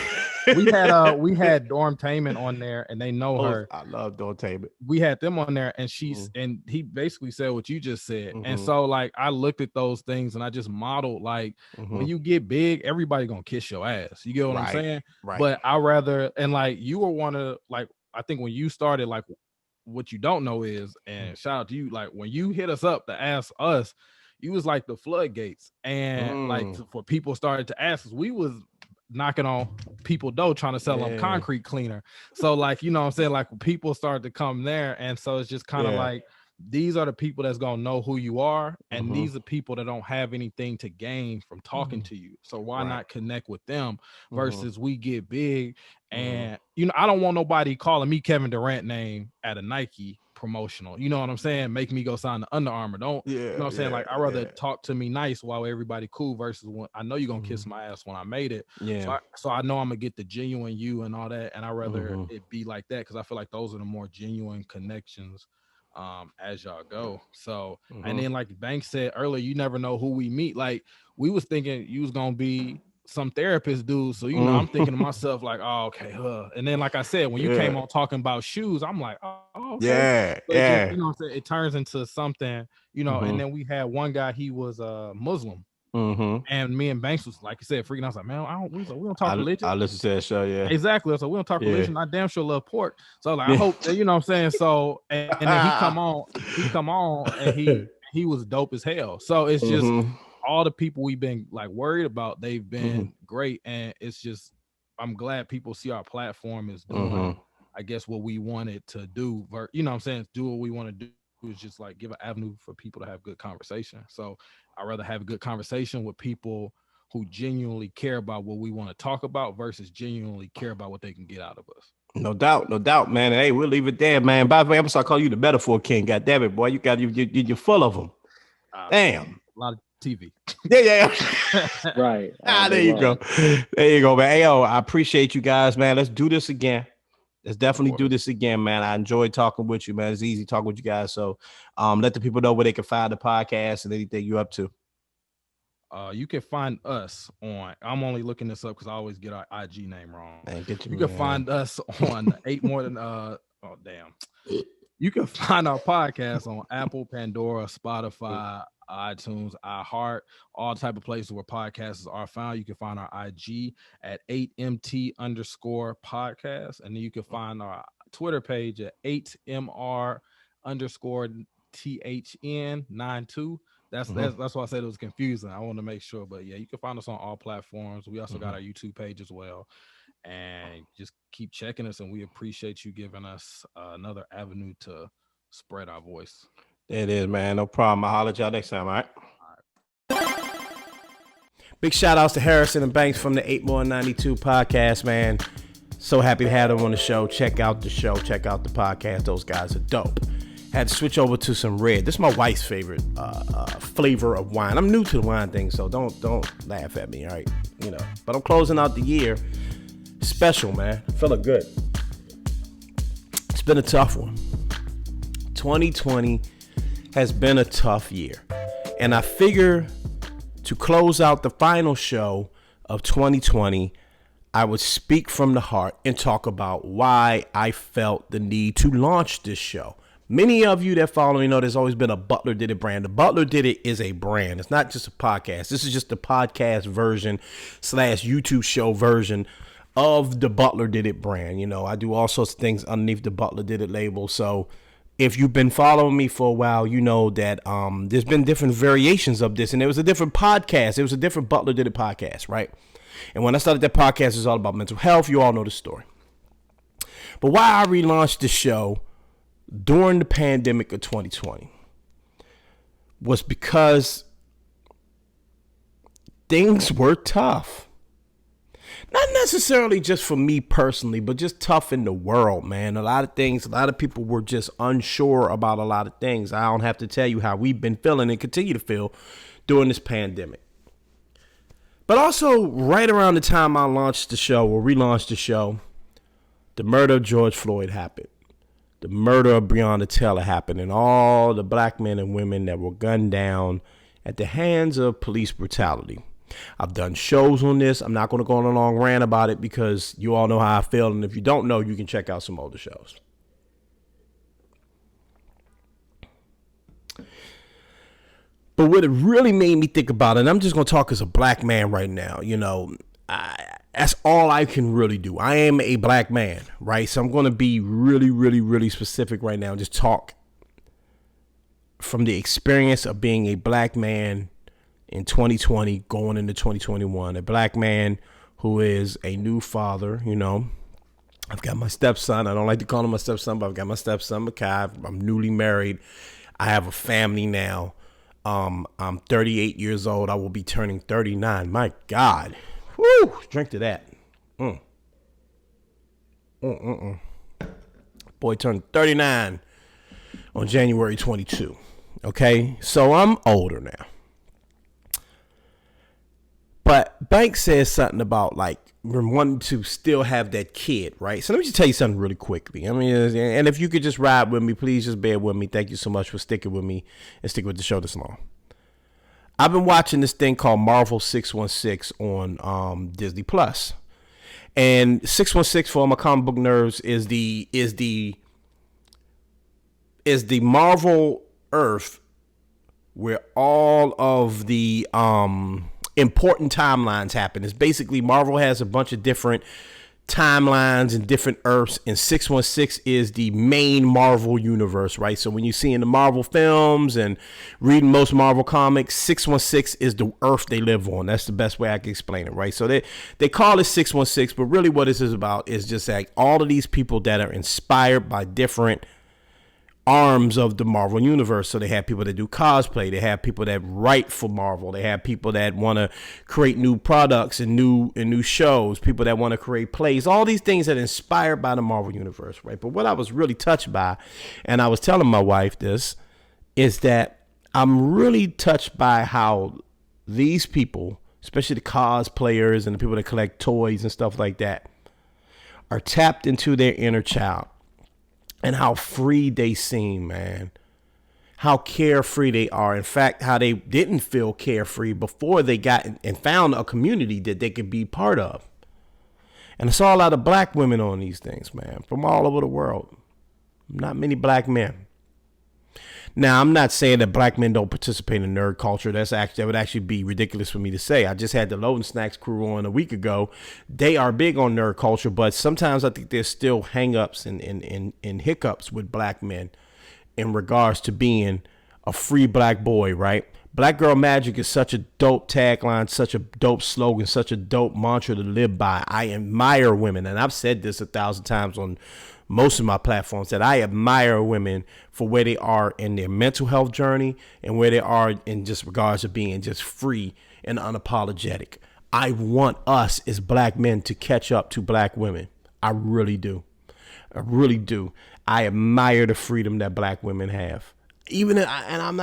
we had Dormtainment on there, and they know her. I love Dormtainment. We had them on there, and and he basically said what you just said. And so, like, I looked at those things and I just modeled, like, when you get big, everybody gonna kiss your ass. You get what I'm saying? Right. But I rather, and like, you were one of, like, I think when you started, like, what you don't know is, and shout out to you, like, when you hit us up to ask us, you was like the floodgates, and like, for people started to ask us, we was knocking on people's door trying to sell them concrete cleaner. So, like, you know what I'm saying, like, people started to come there, and so it's just kind of like, these are the people that's gonna know who you are, and these are people that don't have anything to gain from talking to you. So why not connect with them versus we get big, and you know, I don't want nobody calling me Kevin Durant name at a Nike promotional. You know what I'm saying? Make me go sign the Under Armour. Don't you know what I'm saying? Like, I'd rather talk to me nice while everybody cool versus when I know you're gonna kiss my ass when I made it. So I know I'm gonna get the genuine you and all that, and I rather it be like that, because I feel like those are the more genuine connections as y'all go. So and then, like Banks said earlier, you never know who we meet. Like, we was thinking you was gonna be some therapist dude, so you know, I'm thinking to myself like, oh, okay, and then, like I said, when you came on talking about shoes, I'm like, oh, okay. Just, you know what I'm saying, it turns into something, you know. And then we had one guy, he was Muslim. And me and Banks was, like you said, freaking out. I was like, man, we don't talk religion. I listen to that show, exactly. So we don't talk religion. I damn sure love pork. So, like, I hope that, you know what I'm saying. So and then he come on, and he was dope as hell. So it's just all the people we've been, like, worried about, they've been great, and it's just, I'm glad people see our platform is doing, I guess, what we wanted to do. You know what I'm saying? Do what we want to do. Is just, like, give an avenue for people to have good conversation. So I'd rather have a good conversation with people who genuinely care about what we want to talk about versus genuinely care about what they can get out of us. No doubt, man. Hey, we'll leave it there, man. By the way, I'm gonna call you the metaphor king. God damn it, boy. You're full of them. Damn. A lot of TV. Yeah. Right. There you go. There you go, man. Hey, yo, I appreciate you guys, man. Let's do this again. Let's definitely do this again, man. I enjoyed talking with you, man. It's easy talking with you guys. So let the people know where they can find the podcast and anything you're up to. You can find us on, I'm only looking this up because I always get our IG name wrong. Man, you can find us on You can find our podcast on Apple, Pandora, Spotify, iTunes, iHeart, all type of places where podcasts are found. You can find our IG at 8MT_podcast. And then you can find our Twitter page at 8MR_THN92. That's why I said it was confusing. I want to make sure, but yeah, you can find us on all platforms. We also got our YouTube page as well, and just keep checking us. And we appreciate you giving us another avenue to spread our voice. It is, man. No problem. I'll holler at y'all next time. All right. Big shout outs to Harrison and Banks from the 8more92 podcast, man. So happy to have them on the show. Check out the show. Check out the podcast. Those guys are dope. Had to switch over to some red. This is my wife's favorite flavor of wine. I'm new to the wine thing, so don't laugh at me, all right? You know, but I'm closing out the year special, man. Feeling good. It's been a tough one. 2020 has been a tough year, and I figure to close out the final show of 2020, I would speak from the heart and talk about why I felt the need to launch this show. Many of you that follow me know there's always been a Butler Did It brand. The Butler Did It is a brand. It's not just a podcast. This is just the podcast version / YouTube show version of the Butler Did It brand. You know, I do all sorts of things underneath the Butler Did It label. So if you've been following me for a while, you know that there's been different variations of this. And it was a different podcast. It was a different Butler Did It podcast, right? And when I started that podcast, it was all about mental health. You all know the story. But why I relaunched the show during the pandemic of 2020 was because things were tough. Not necessarily just for me personally, but just tough in the world, man. A lot of people were just unsure about a lot of things. I don't have to tell you how we've been feeling and continue to feel during this pandemic. But also, right around the time I launched the show or relaunched the show, the murder of George Floyd happened. The murder of Breonna Taylor happened, and all the black men and women that were gunned down at the hands of police brutality. I've done shows on this. I'm not going to go on a long rant about it because you all know how I feel, and if you don't know, you can check out some older shows. But what it really made me think about, and I'm just going to talk as a black man right now, you know, that's all I can really do. I am a black man, right? So I'm going to be really, really, really specific right now. Just talk from the experience of being a black man in 2020 going into 2021. A black man who is a new father, you know. I've got my stepson. I don't like to call him my stepson, but I've got my stepson, Makai. I'm newly married. I have a family now. I'm 38 years old. I will be turning 39. My God. Woo! Drink to that. Boy turned 39 on January 22. Okay, so I'm older now. But Banks says something about like wanting to still have that kid, right? So let me just tell you something really quickly. I mean, and if you could just ride with me, please just bear with me. Thank you so much for sticking with me and sticking with the show this long. I've been watching this thing called Marvel 616 on Disney Plus, and 616 for all my comic book nerds is the Marvel Earth where all of the important timelines happen. It's basically Marvel has a bunch of different timelines and different Earths, and 616 is the main Marvel universe, right? So when you see in the Marvel films and reading most Marvel comics, 616 is the Earth they live on. That's the best way I can explain it, right? So they call it 616, but really what this is about is just like all of these people that are inspired by different arms of the Marvel universe. So they have people that do cosplay, they have people that write for Marvel, they have people that want to create new products and new shows, people that want to create plays, all these things that are inspired by the Marvel universe, right? But what I was really touched by, and I was telling my wife this, is that I'm really touched by how these people, especially the cosplayers and the people that collect toys and stuff like that, are tapped into their inner child and how free they seem, man. How carefree they are. In fact, how they didn't feel carefree before they got and found a community that they could be part of. And I saw a lot of black women on these things, man, from all over the world. Not many black men. Now, I'm not saying that black men don't participate in nerd culture. That would actually be ridiculous for me to say. I just had the Loading Snacks crew on a week ago. They are big on nerd culture, but sometimes I think there's still hang-ups and hiccups with black men in regards to being a free black boy, right? Black Girl Magic is such a dope tagline, such a dope slogan, such a dope mantra to live by. I admire women, and I've said this 1,000 times on most of my platforms, that I admire women for where they are in their mental health journey and where they are in just regards to being just free and unapologetic. I want us as black men to catch up to black women. I really do. I really do. I admire the freedom that black women have. And I'm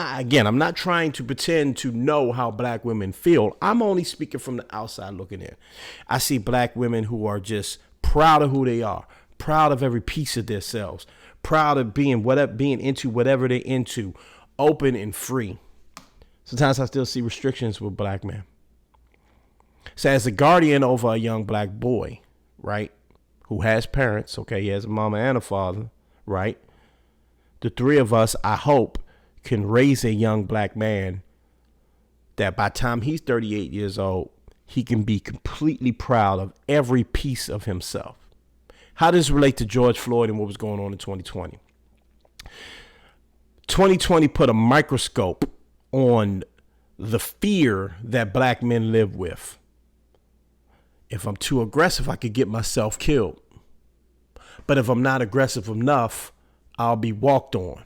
not trying to pretend to know how black women feel. I'm only speaking from the outside looking in. I see black women who are just proud of who they are, proud of every piece of themselves, proud of being into whatever they're into, open and free. Sometimes I still see restrictions with black men. So as a guardian over a young black boy, right, who has parents, okay, he has a mama and a father, right? The three of us, I hope, can raise a young black man that by the time he's 38 years old, he can be completely proud of every piece of himself. How does this relate to George Floyd and what was going on in 2020? 2020 put a microscope on the fear that black men live with. If I'm too aggressive, I could get myself killed. But if I'm not aggressive enough, I'll be walked on.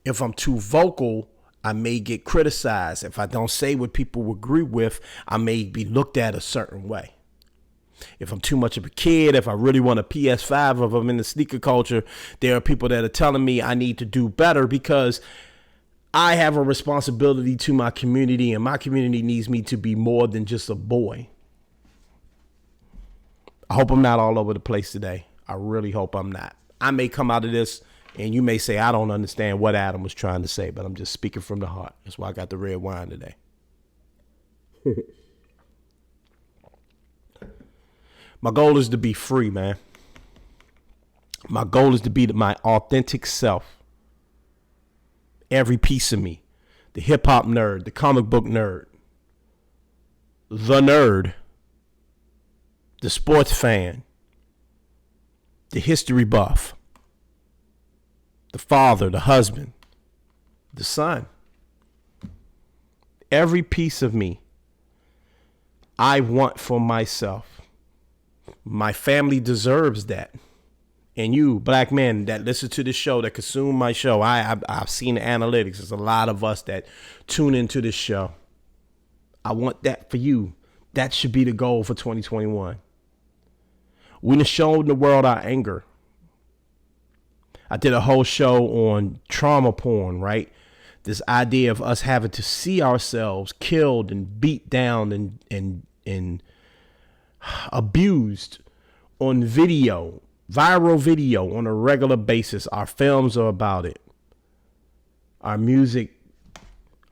If I'm too vocal, I may get criticized. If I don't say what people agree with, I may be looked at a certain way. If I'm too much of a kid, if I really want a PS5, if I'm in the sneaker culture, there are people that are telling me I need to do better because I have a responsibility to my community and my community needs me to be more than just a boy. I hope I'm not all over the place today. I really hope I'm not. I may come out of this and you may say, I don't understand what Adam was trying to say, but I'm just speaking from the heart. That's why I got the red wine today. My goal is to be free, man. My goal is to be my authentic self. Every piece of me. The hip hop nerd, the comic book nerd, the nerd, the sports fan, the history buff, the father, the husband, the son. Every piece of me I want for myself. My family deserves that. And you, black men that listen to this show, that consume my show, I've seen the analytics. There's a lot of us that tune into this show. I want that for you. That should be the goal for 2021. We done shown the world our anger. I did a whole show on trauma porn, right? This idea of us having to see ourselves killed and beat down and abused on video, viral video on a regular basis. Our films are about it. Our music,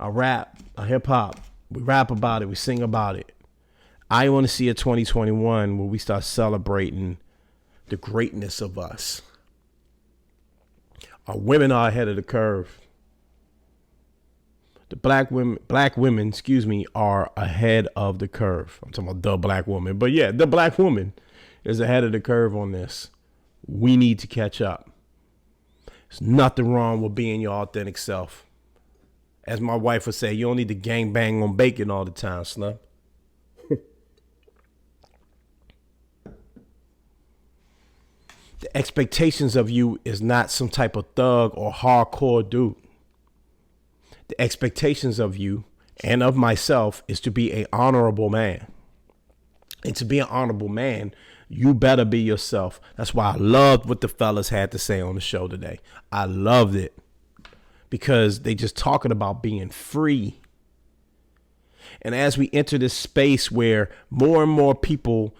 our rap, our hip hop, we rap about it, we sing about it. I want to see a 2021 where we start celebrating the greatness of us. Our women are ahead of the curve. The black women, are ahead of the curve. I'm talking about the black woman, but yeah, the black woman is ahead of the curve on this. We need to catch up. There's nothing wrong with being your authentic self. As my wife would say, you don't need to gang bang on bacon all the time, snub. The expectations of you is not some type of thug or hardcore dude. The expectations of you and of myself is to be an honorable man. And to be an honorable man, you better be yourself. That's why I loved what the fellas had to say on the show today. I loved it because they just talking about being free. And as we enter this space where more and more people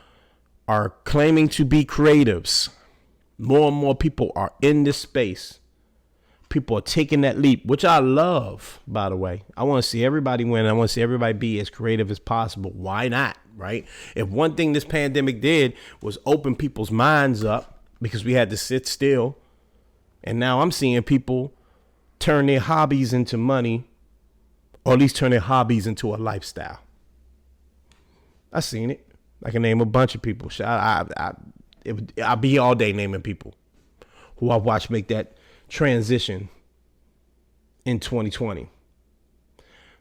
are claiming to be creatives, more and more people are in this space. People are taking that leap, which I love, by the way. I want to see everybody win. I want to see everybody be as creative as possible. Why not, right? If one thing this pandemic did was open people's minds up because we had to sit still. And now I'm seeing people turn their hobbies into money, or at least turn their hobbies into a lifestyle. I seen it. I can name a bunch of people. I'll be here all day naming people who I watched make that transition in 2020.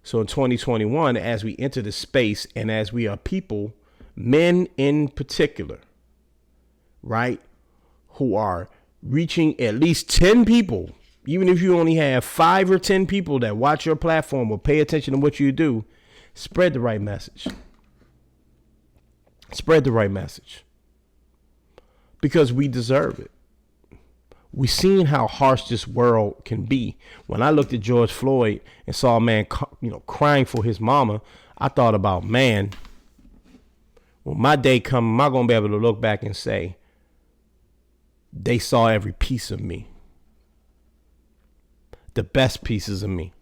So in 2021, as we enter the space and as we are people, men in particular, right, who are reaching at least 10 people, even if you only have 5 or 10 people that watch your platform or pay attention to what you do, spread the right message. Spread the right message. Because we deserve it. We've seen how harsh this world can be. When I looked at George Floyd and saw a man, crying for his mama, I thought about, man, when my day comes, am I going to be able to look back and say, they saw every piece of me, the best pieces of me,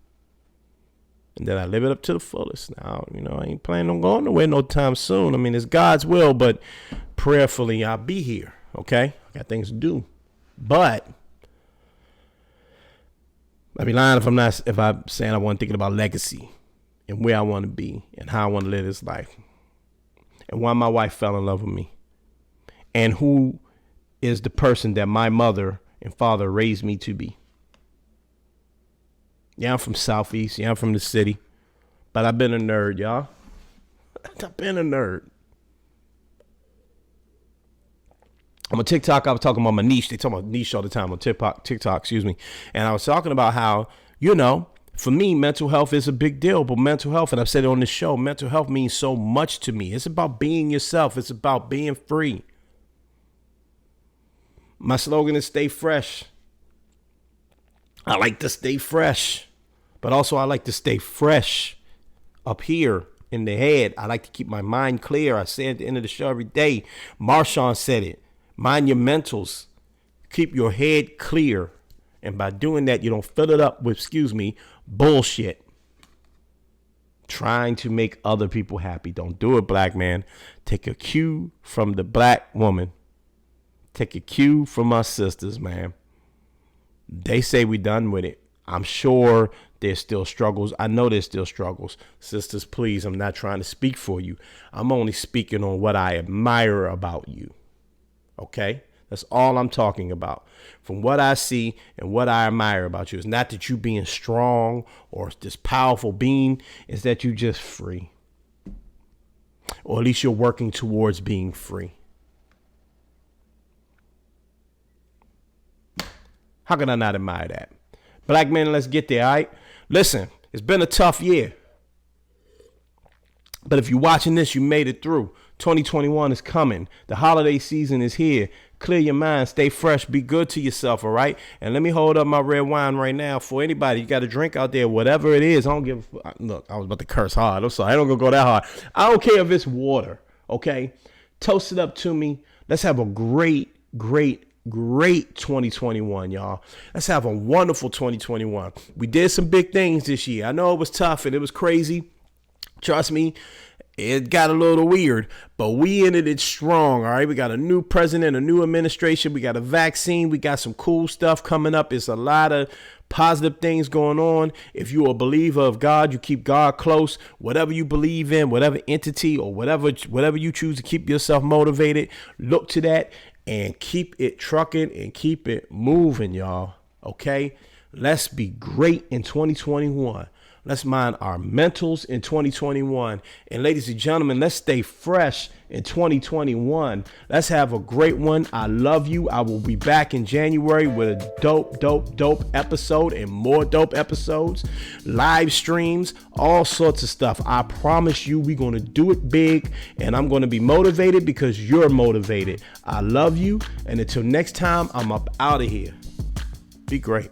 and then I live it up to the fullest. Now, I ain't planning on going nowhere no time soon. I mean, it's God's will, but prayerfully I'll be here. Okay, I got things to do. But I'd be lying if I'm saying I wasn't thinking about legacy and where I want to be and how I want to live this life and why my wife fell in love with me and who is the person that my mother and father raised me to be. Yeah, I'm from Southeast. Yeah, I'm from the city, but I've been a nerd, y'all. I've been a nerd. I'm on TikTok. I was talking about my niche. They talk about niche all the time on TikTok, And I was talking about how, for me, mental health is a big deal. But mental health, and I've said it on this show, mental health means so much to me. It's about being yourself. It's about being free. My slogan is stay fresh. I like to stay fresh, but also I like to stay fresh up here in the head. I like to keep my mind clear. I say at the end of the show every day, Marshawn said it. Mind your mentals. Keep your head clear. And by doing that, you don't fill it up with, bullshit. Trying to make other people happy. Don't do it, black man. Take a cue from the black woman. Take a cue from my sisters, man. They say we done with it. I'm sure there's still struggles. I know there's still struggles. Sisters, please, I'm not trying to speak for you. I'm only speaking on what I admire about you. Okay? That's all I'm talking about. From what I see and what I admire about you. It's not that you being strong or this powerful being. It's that you just free. Or at least you're working towards being free. How can I not admire that? Black men, let's get there, all right? Listen, it's been a tough year. But if you're watching this, you made it through. 2021 is coming. The holiday season is here. Clear your mind. Stay fresh. Be good to yourself, all right? And let me hold up my red wine right now for anybody. You got a drink out there, whatever it is. I don't give a... Look, I was about to curse hard. I'm sorry. I don't gonna go that hard. I don't care if it's water, okay? Toast it up to me. Let's have a great 2021, y'all. Let's have a wonderful 2021. We did some big things this year. I know it was tough and it was crazy. Trust me, it got a little weird, but we ended it strong, all right? We got a new president, a new administration. We got a vaccine. We got some cool stuff coming up. It's a lot of positive things going on. If you're a believer of God, you keep God close. Whatever you believe in, whatever entity or whatever you choose to keep yourself motivated, look to that and keep it trucking and keep it moving, y'all. Okay? Let's be great in 2021. Let's mind our mentals in 2021. And ladies and gentlemen, let's stay fresh in 2021. Let's have a great one. I love you. I will be back in January with a dope episode and more dope episodes, live streams, all sorts of stuff. I promise you we're going to do it big, and I'm going to be motivated because you're motivated. I love you. And until next time, I'm up out of here. Be great.